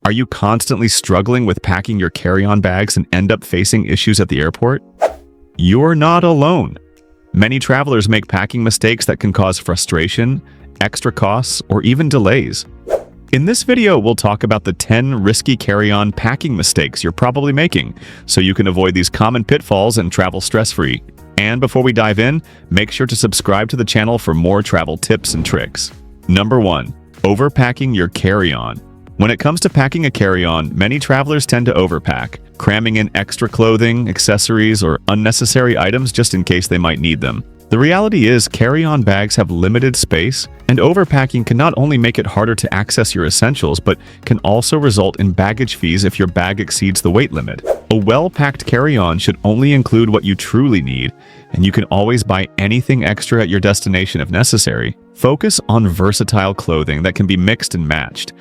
Are you constantly struggling with packing your carry-on bags and end up facing issues at the airport? You're not alone. Many travelers make packing mistakes that can cause frustration, extra costs, or even delays. In this video, we'll talk about the 10 risky carry-on packing mistakes you're probably making, so you can avoid these common pitfalls and travel stress-free. And before we dive in, make sure to subscribe to the channel for more travel tips and tricks. Number 1. Overpacking your carry-on. When it comes to packing a carry-on, many travelers tend to overpack, cramming in extra clothing, accessories, or unnecessary items just in case they might need them. The reality is, carry-on bags have limited space, and overpacking can not only make it harder to access your essentials, but can also result in baggage fees if your bag exceeds the weight limit. A well-packed carry-on should only include what you truly need, and you can always buy anything extra at your destination if necessary. Focus on versatile clothing that can be mixed and matched,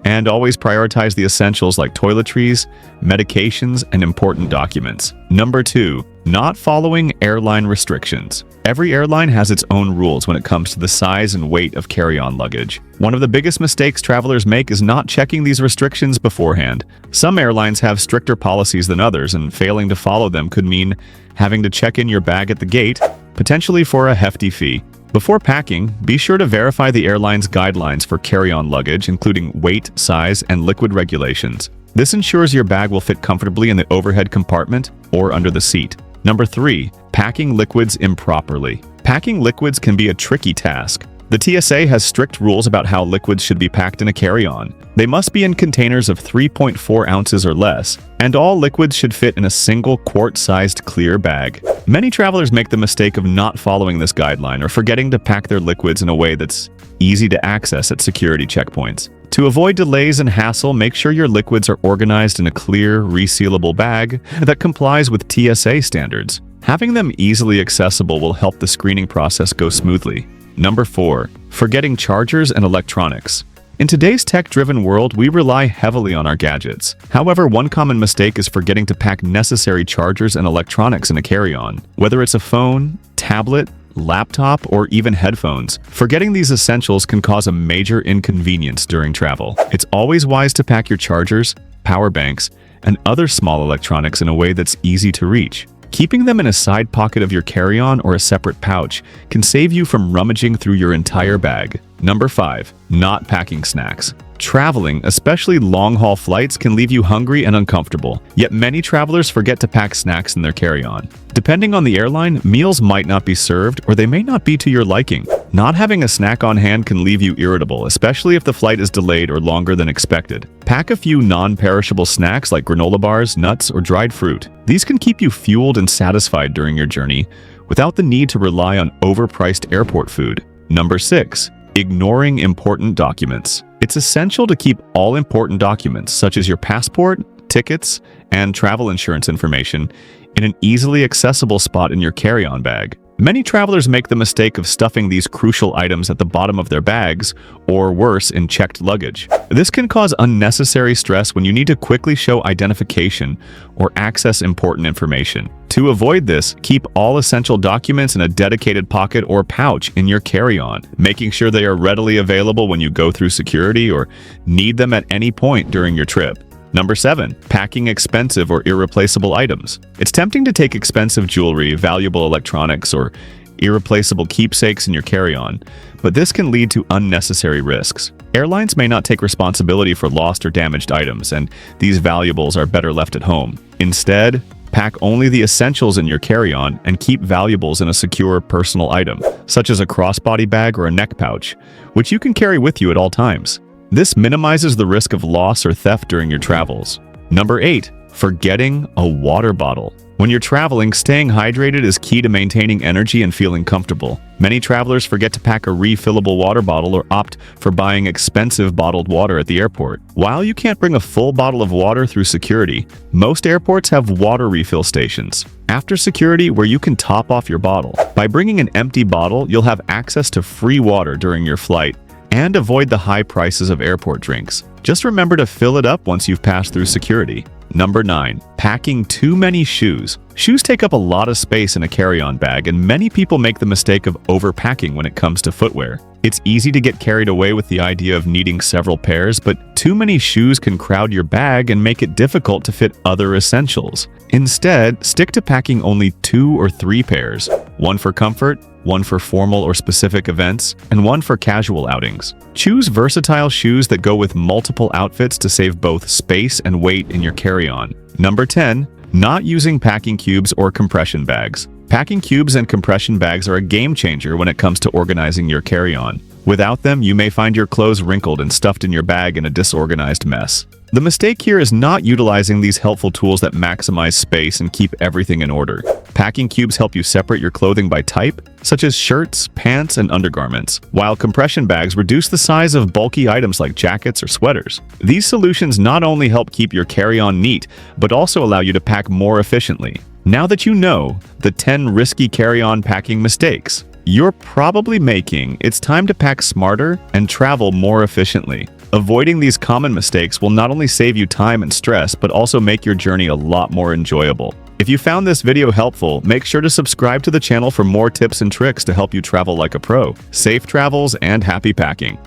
and always prioritize the essentials like toiletries, medications, and important documents. Number 2. Not following airline restrictions. Every airline has its own rules when it comes to the size and weight of carry-on luggage. One of the biggest mistakes travelers make is not checking these restrictions beforehand. Some airlines have stricter policies than others, and failing to follow them could mean having to check in your bag at the gate, potentially for a hefty fee. Before packing, be sure to verify the airline's guidelines for carry-on luggage, including weight, size, and liquid regulations. This ensures your bag will fit comfortably in the overhead compartment or under the seat. Number 3. Packing liquids improperly. Packing liquids can be a tricky task. The TSA has strict rules about how liquids should be packed in a carry-on. They must be in containers of 3.4 ounces or less, and all liquids should fit in a single quart-sized clear bag. Many travelers make the mistake of not following this guideline or forgetting to pack their liquids in a way that's easy to access at security checkpoints. To avoid delays and hassle, make sure your liquids are organized in a clear, resealable bag that complies with TSA standards. Having them easily accessible will help the screening process go smoothly. Number 4. Forgetting chargers and electronics. In today's tech-driven world, we rely heavily on our gadgets. However, one common mistake is forgetting to pack necessary chargers and electronics in a carry-on. Whether it's a phone, tablet, laptop, or even headphones, forgetting these essentials can cause a major inconvenience during travel. It's always wise to pack your chargers, power banks, and other small electronics in a way that's easy to reach. Keeping them in a side pocket of your carry-on or a separate pouch can save you from rummaging through your entire bag. Number 5. Not packing snacks. Traveling, especially long-haul flights, can leave you hungry and uncomfortable, yet many travelers forget to pack snacks in their carry-on. Depending on the airline, meals might not be served or they may not be to your liking. Not having a snack on hand can leave you irritable, especially if the flight is delayed or longer than expected. Pack a few non-perishable snacks like granola bars, nuts, or dried fruit. These can keep you fueled and satisfied during your journey without the need to rely on overpriced airport food. Number 6. Ignoring important documents. It's essential to keep all important documents, such as your passport, tickets, and travel insurance information, in an easily accessible spot in your carry-on bag. Many travelers make the mistake of stuffing these crucial items at the bottom of their bags, or worse, in checked luggage. This can cause unnecessary stress when you need to quickly show identification or access important information. To avoid this, keep all essential documents in a dedicated pocket or pouch in your carry-on, making sure they are readily available when you go through security or need them at any point during your trip. Number 7. Packing expensive or irreplaceable items. It's tempting to take expensive jewelry, valuable electronics, or irreplaceable keepsakes in your carry-on, but this can lead to unnecessary risks. Airlines may not take responsibility for lost or damaged items, and these valuables are better left at home. Instead, pack only the essentials in your carry-on and keep valuables in a secure personal item, such as a crossbody bag or a neck pouch, which you can carry with you at all times. This minimizes the risk of loss or theft during your travels. Number 8. Forgetting a water bottle. When you're traveling, staying hydrated is key to maintaining energy and feeling comfortable. Many travelers forget to pack a refillable water bottle or opt for buying expensive bottled water at the airport. While you can't bring a full bottle of water through security, most airports have water refill stations after security where you can top off your bottle. By bringing an empty bottle, you'll have access to free water during your flight and avoid the high prices of airport drinks. Just remember to fill it up once you've passed through security. Number 9. Packing too many shoes. Shoes take up a lot of space in a carry-on bag, and many people make the mistake of overpacking when it comes to footwear. It's easy to get carried away with the idea of needing several pairs, but too many shoes can crowd your bag and make it difficult to fit other essentials. Instead, stick to packing only 2 or 3 pairs, one for comfort, one for formal or specific events, and one for casual outings. Choose versatile shoes that go with multiple outfits to save both space and weight in your carry-on. Number 10. Not using packing cubes or compression bags. Packing cubes and compression bags are a game changer when it comes to organizing your carry-on. Without them, you may find your clothes wrinkled and stuffed in your bag in a disorganized mess. The mistake here is not utilizing these helpful tools that maximize space and keep everything in order. Packing cubes help you separate your clothing by type, such as shirts, pants, and undergarments, while compression bags reduce the size of bulky items like jackets or sweaters. These solutions not only help keep your carry-on neat, but also allow you to pack more efficiently. Now that you know the 10 risky carry-on packing mistakes you're probably making, it's time to pack smarter and travel more efficiently. Avoiding these common mistakes will not only save you time and stress, but also make your journey a lot more enjoyable. If you found this video helpful, make sure to subscribe to the channel for more tips and tricks to help you travel like a pro. Safe travels and happy packing!